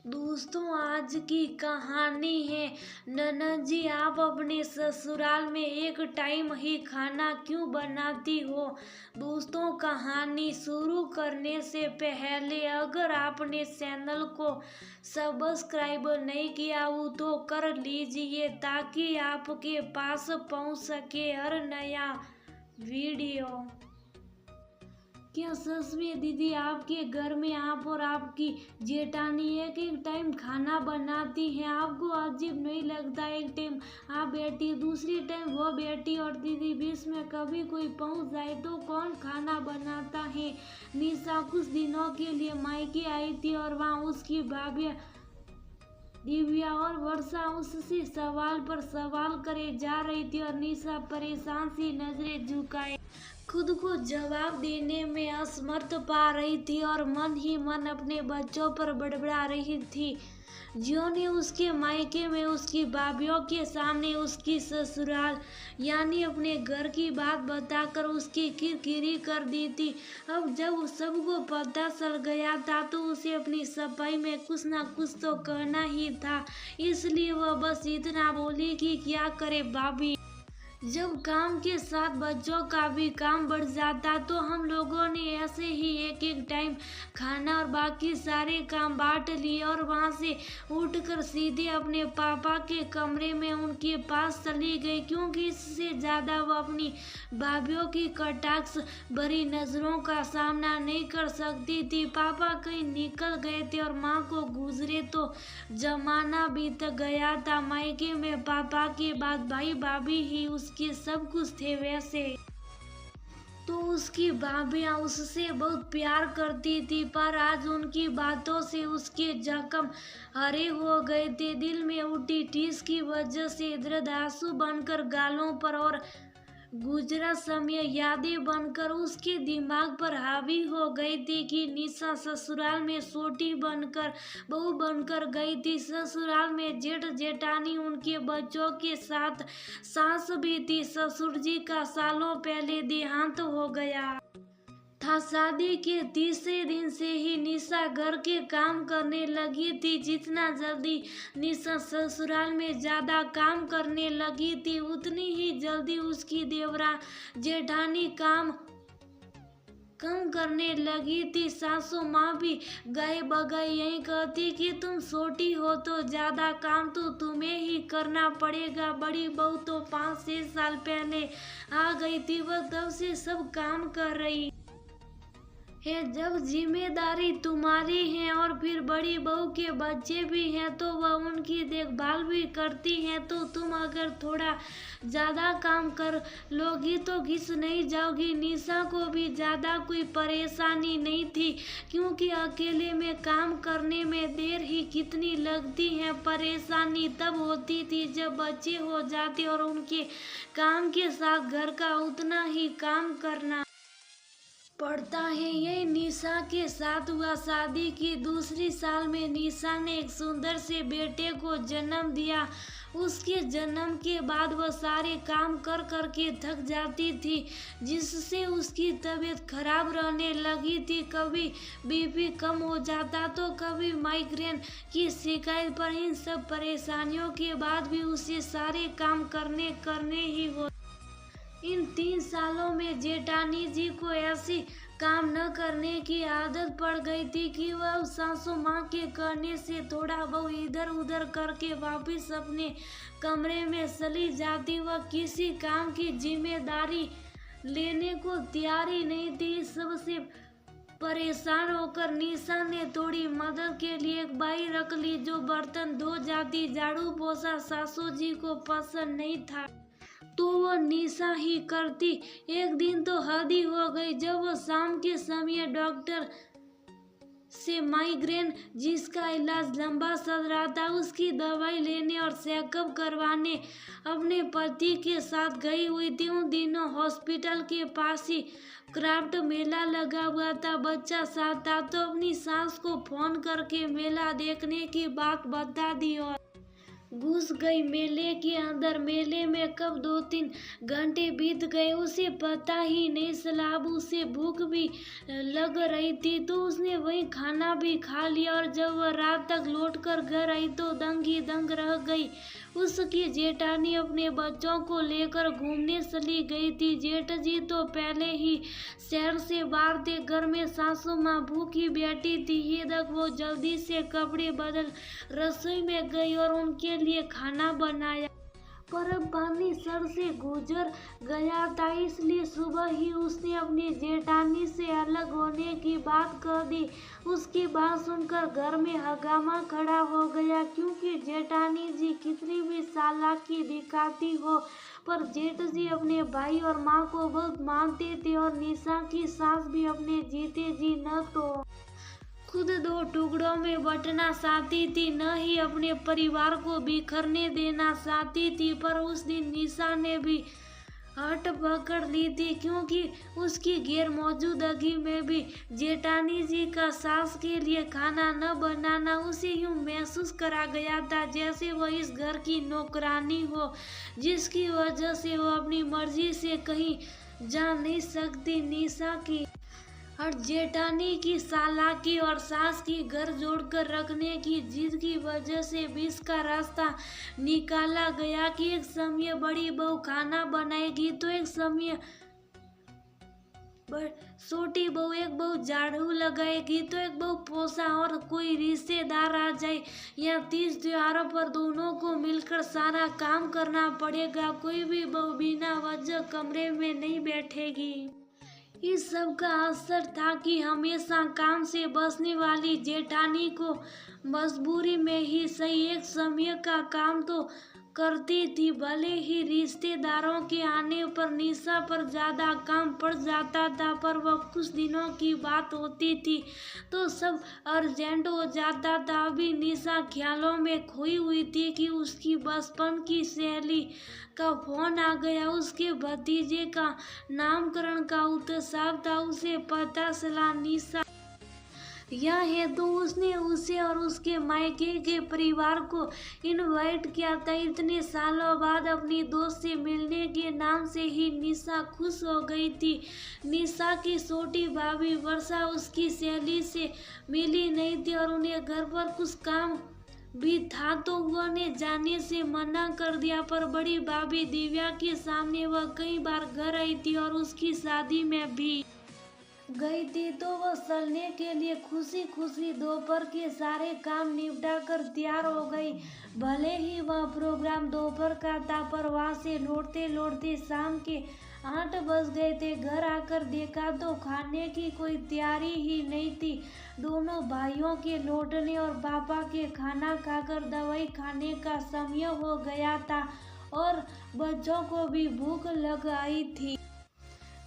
दोस्तों, आज की कहानी है। ननद जी, आप अपने ससुराल में एक टाइम ही खाना क्यों बनाती हो? दोस्तों, कहानी शुरू करने से पहले अगर आपने चैनल को सब्सक्राइब नहीं किया हो तो कर लीजिए ताकि आपके पास पहुंच सके हर नया वीडियो। क्या सच में दीदी, आपके घर में आप और आपकी जेठानी एक एक टाइम खाना बनाती हैं? आपको अजीब नहीं लगता? एक टाइम आप बैठी, दूसरी टाइम वो बैठी और दीदी बीच में कभी कोई पहुंच जाए तो कौन खाना बनाता है? निशा कुछ दिनों के लिए मायके आई थी और वहाँ उसकी भाभी दिव्या और वर्षा उससे सवाल पर सवाल करे जा रही थी और निशा परेशान सी नजरें झुकाए खुद को जवाब देने में असमर्थ पा रही थी और मन ही मन अपने बच्चों पर बड़बड़ा रही थी। जियो ने उसके मायके में उसकी भाभीियों के सामने उसकी ससुराल यानी अपने घर की बात बताकर उसकी किरकिरी कर दी थी। अब जब सबको पता चल गया था तो उसे अपनी सफाई में कुछ ना कुछ तो कहना ही था, इसलिए वह बस इतना बोली कि क्या करे भाभी, जब काम के साथ बच्चों का भी काम बढ़ जाता तो हम लोगों ने ऐसे ही एक एक टाइम खाना और बाकी सारे काम बांट लिए और वहां से उठकर सीधे अपने पापा के कमरे में उनके पास चली गई, क्योंकि इससे ज्यादा वो अपनी भाभीियों की कटाक्ष भरी नजरों का सामना नहीं कर सकती थी। पापा कहीं निकल गए थे और माँ को गुजरे तो जमाना बीत गया था। मायके में पापा के बाद भाई भाभी ही उसके सब कुछ थे। वैसे तो उसकी भाभियां उससे बहुत प्यार करती थी, पर आज उनकी बातों से उसके जख्म हरे हो गए थे। दिल में उठी ठेस की वजह से दर्द आंसू बनकर गालों पर और गुजरा समय यादें बनकर उसके दिमाग पर हावी हो गई थी कि निशा ससुराल में सोटी बनकर बहू बनकर गई थी। ससुराल में जेठ जेठानी उनके बच्चों के साथ सास भी थी। ससुर जी का सालों पहले देहांत हो गया था। शादी के तीसरे दिन से ही निशा घर के काम करने लगी थी। जितना जल्दी निशा ससुराल में ज्यादा काम करने लगी थी उतनी ही जल्दी उसकी देवरा जेठानी काम कम करने लगी थी। सासू माँ भी गए बगए यही कहती कि तुम छोटी हो तो ज्यादा काम तो तुम्हें ही करना पड़ेगा। बड़ी बहू तो 5-6 साल पहले आ गई थी, वह तब से सब काम कर रही है। जब जिम्मेदारी तुम्हारी है और फिर बड़ी बहू के बच्चे भी हैं तो वह उनकी देखभाल भी करती हैं, तो तुम अगर थोड़ा ज्यादा काम कर लोगी तो घिस नहीं जाओगी। निशा को भी ज्यादा कोई परेशानी नहीं थी, क्योंकि अकेले में काम करने में देर ही कितनी लगती है। परेशानी तब होती थी जब बच्चे हो जाते और उनके काम के साथ घर का उतना ही काम करना पड़ता है। यही निशा के साथ हुआ। शादी की दूसरी साल में निशा ने एक सुंदर से बेटे को जन्म दिया। उसके जन्म के बाद वह सारे काम कर कर के थक जाती थी, जिससे उसकी तबीयत खराब रहने लगी थी। कभी बीपी कम हो जाता तो कभी माइग्रेन की शिकायत, पर इन सब परेशानियों के बाद भी उसे सारे काम करने ही हो। इन 3 सालों में जेठानी जी को ऐसी काम न करने की आदत पड़ गई थी कि वह सासू माँ के कहने से थोड़ा बहुत इधर उधर करके वापस अपने कमरे में चली जाती। वह किसी काम की जिम्मेदारी लेने को तैयार ही नहीं थी। सबसे परेशान होकर निशा ने थोड़ी मदद के लिए एक बाई रख ली जो बर्तन धो जाती। झाड़ू पोछा सासू जी को पसंद नहीं था तो वो निशा ही करती। एक दिन तो हद ही हो गई जब वो शाम के समय डॉक्टर से माइग्रेन जिसका इलाज लंबा चल रहा था उसकी दवाई लेने और चेकअप करवाने अपने पति के साथ गई हुई थी। उन दिनों हॉस्पिटल के पास ही क्राफ्ट मेला लगा हुआ था। बच्चा साथ था तो अपनी सास को फोन करके मेला देखने की बात बता दी और घुस गई मेले के अंदर। मेले में कब 2-3 घंटे बीत गए उसे पता ही नहीं चला। अब उसे भूख भी लग रही थी तो उसने वही खाना भी खा लिया और जब वह रात तक लौटकर घर आई तो दंग ही दंग रह गई। उसकी जेठानी अपने बच्चों को लेकर घूमने चली गई थी। जेठ जी तो पहले ही शहर से बाहर थे। घर में सासू माँ भूखी बैठी थी। ये तक वो जल्दी से कपड़े बदल रसोई में गई और उनके लिए खाना बनाया। पर अब पानी सर से गुजर गया था, इसलिए सुबह ही उसने अपनी जेठानी से अलग होने की बात कर दी। उसकी बात सुनकर घर में हंगामा खड़ा हो गया, क्योंकि जेठानी जी कितनी भी चालाकी दिखाती हो पर जेठ जी अपने भाई और माँ को बहुत मानते थे और निशा की सास भी अपने जीते जी न तो खुद 2 टुकड़ों में बंटना चाहती थी, न ही अपने परिवार को बिखरने देना चाहती थी। पर उस दिन निशा ने भी हट पकड़ ली थी, क्योंकि उसकी गैर मौजूदगी में भी जेठानी जी का सास के लिए खाना न बनाना उसे यूं महसूस करा गया था जैसे वह इस घर की नौकरानी हो, जिसकी वजह से वो अपनी मर्जी से कहीं जा नहीं सकती। निशा की और जेठानी की चालाकी और सास की घर जोड़कर रखने की जिद की वजह से बीच का रास्ता निकाला गया कि एक समय बड़ी बहू खाना बनाएगी तो एक समय छोटी बहू, एक बहू झाड़ू लगाएगी तो एक बहू पोछा, और कोई रिश्तेदार आ जाए या तीज त्योहारों पर दोनों को मिलकर सारा काम करना पड़ेगा। कोई भी बहू बिना वजह कमरे में नहीं बैठेगी। इस सब का असर था कि हमेशा काम से बचने वाली जेठानी को मजबूरी में ही सही एक समय का काम तो करती थी। भले ही रिश्तेदारों के आने पर निशा पर ज्यादा काम पड़ जाता था, पर वह कुछ दिनों की बात होती थी तो सब अर्जेंट हो जाता था। अभी निशा ख्यालों में खोई हुई थी कि उसकी बचपन की सहेली का फोन आ गया। उसके भतीजे का नामकरण का उत्सव था। उसे पता चला निशा यहाँ है तो उसने उसे और उसके मायके के परिवार को इनवाइट किया था। इतने सालों बाद अपनी दोस्त से मिलने के नाम से ही निशा खुश हो गई थी। निशा की छोटी भाभी वर्षा उसकी सहेली से मिली नहीं थी और उन्हें घर पर कुछ काम भी था तो उन्हें जाने से मना कर दिया। पर बड़ी भाभी दिव्या के सामने वह कई बार घर आई थी और उसकी शादी में भी गई थी तो वह चलने के लिए खुशी खुशी दोपहर के सारे काम निपटा कर तैयार हो गई। भले ही वह प्रोग्राम दोपहर का था, पर वहां से लौटते लौटते शाम के 8 बज गए थे। घर आकर देखा तो खाने की कोई तैयारी ही नहीं थी। दोनों भाइयों के लौटने और पापा के खाना खाकर दवाई खाने का समय हो गया था और बच्चों को भी भूख लग आई थी।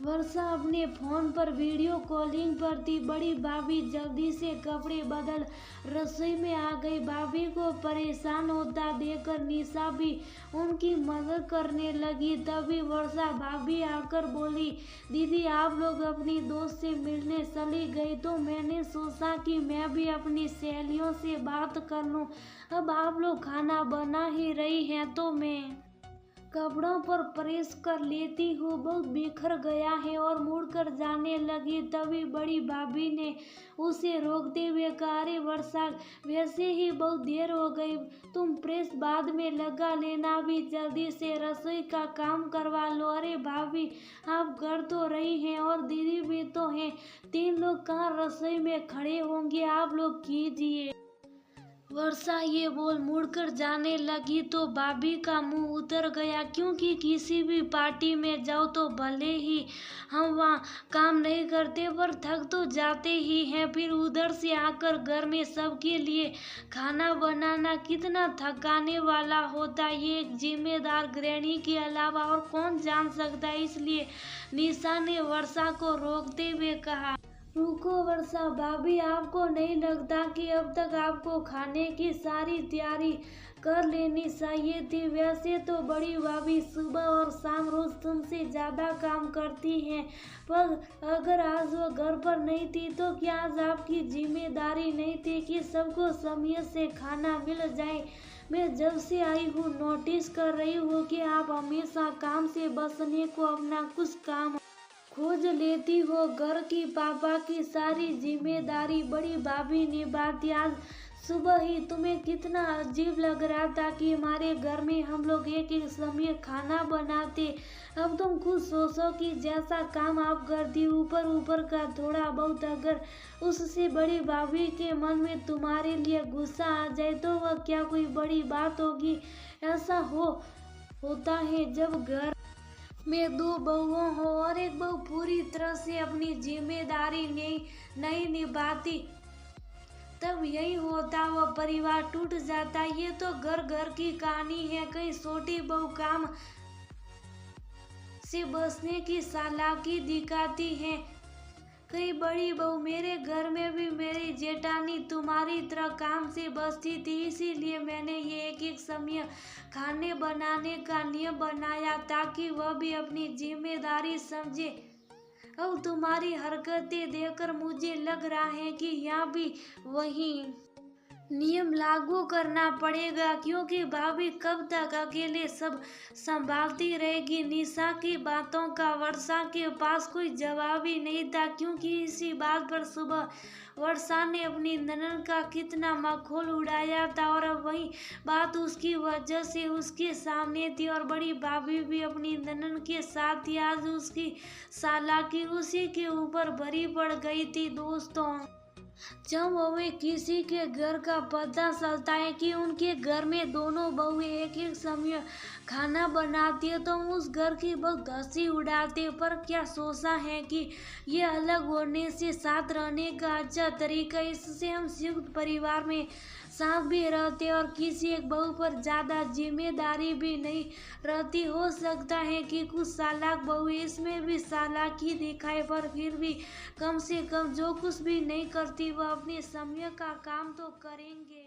वर्षा अपने फोन पर वीडियो कॉलिंग पर थी। बड़ी भाभी जल्दी से कपड़े बदल रसोई में आ गई। भाभी को परेशान होता देखकर निशा भी उनकी मदद करने लगी। तभी वर्षा भाभी आकर बोली, दीदी आप लोग अपनी दोस्त से मिलने चली गई तो मैंने सोचा कि मैं भी अपनी सहेलियों से बात कर लूं। अब आप लोग खाना बना ही रही हैं तो मैं कपड़ों पर प्रेस कर लेती हूँ, बहुत बिखर गया है, और मुड़कर जाने लगी। तभी बड़ी भाभी ने उसे रोकते हुए कहा, अरे वर्षा वैसे ही बहुत देर हो गई, तुम प्रेस बाद में लगा लेना, भी जल्दी से रसोई का काम करवा लो। अरे भाभी आप कर तो रही हैं और दीदी भी तो हैं, 3 लोग कहाँ रसोई में खड़े होंगे, आप लोग कीजिए। वर्षा ये बोल मुड़कर जाने लगी तो भाभी का मुंह उतर गया, क्योंकि किसी भी पार्टी में जाओ तो भले ही हम वहाँ काम नहीं करते पर थक तो जाते ही हैं, फिर उधर से आकर घर में सबके लिए खाना बनाना कितना थकाने वाला होता है, ये एक जिम्मेदार गृहिणी के अलावा और कौन जान सकता है। इसलिए निशा ने वर्षा को रोकते हुए कहा, रुको वर्षा भाभी, आपको नहीं लगता कि अब तक आपको खाने की सारी तैयारी कर लेनी चाहिए थी? वैसे तो बड़ी भाभी सुबह और शाम रोज तुमसे ज्यादा काम करती हैं, पर अगर आज वो घर पर नहीं थी तो क्या आज आपकी जिम्मेदारी नहीं थी कि सबको समय से खाना मिल जाए? मैं जब से आई हूँ नोटिस कर रही हूँ कि आप हमेशा काम से बचने को अपना कुछ काम खोज लेती हो। घर की पापा की सारी जिम्मेदारी बड़ी भाभी निभाती। आज सुबह ही तुम्हें कितना अजीब लग रहा था कि हमारे घर में हम लोग एक एक समय खाना बनाते। अब तुम खुद सोचो कि जैसा काम आप करती ऊपर ऊपर का थोड़ा बहुत अगर उससे बड़ी भाभी के मन में तुम्हारे लिए गुस्सा आ जाए तो वह क्या कोई बड़ी बात होगी। ऐसा होता है जब घर में दो बहुओं हो और एक बहू पूरी तरह से अपनी जिम्मेदारी नहीं निभाती, तब यही होता, वह परिवार टूट जाता। ये तो घर घर की कहानी है। कई छोटी बहू काम से बचने की चालाकी दिखाती है, कई बड़ी बहू। मेरे घर में भी मेरी जेठानी तुम्हारी तरह काम से बचती थी, इसीलिए मैंने ये एक एक समय खाने बनाने का नियम बनाया ताकि वह भी अपनी जिम्मेदारी समझे। अब तुम्हारी हरकतें देखकर मुझे लग रहा है कि यहाँ भी वही नियम लागू करना पड़ेगा, क्योंकि भाभी कब तक अकेले सब संभालती रहेगी। निशा की बातों का वर्षा के पास कोई जवाब ही नहीं था, क्योंकि इसी बात पर सुबह वर्षा ने अपनी ननद का कितना मखौल उड़ाया था और अब वही बात उसकी वजह से उसके सामने थी। और बड़ी भाभी भी अपनी ननद के साथ ही आज उसकी चालाकी उसी के ऊपर भरी पड़ गई थी। दोस्तों, जब हमें किसी के घर का पता चलता है कि उनके घर में दोनों बहुएं एक एक समय खाना बनाती है तो हम उस घर की बहुत हंसी उड़ाते हैं। पर क्या सोचा है कि ये अलग होने से साथ रहने का अच्छा तरीका, इससे हम संयुक्त परिवार में साथ भी रहते और किसी एक बहू पर ज्यादा जिम्मेदारी भी नहीं रहती। हो सकता है कि कुछ चालाक बहू इसमें भी चालाकी दिखाए, पर फिर भी कम से कम जो कुछ भी नहीं करती वह अपने समय का काम तो करेंगे।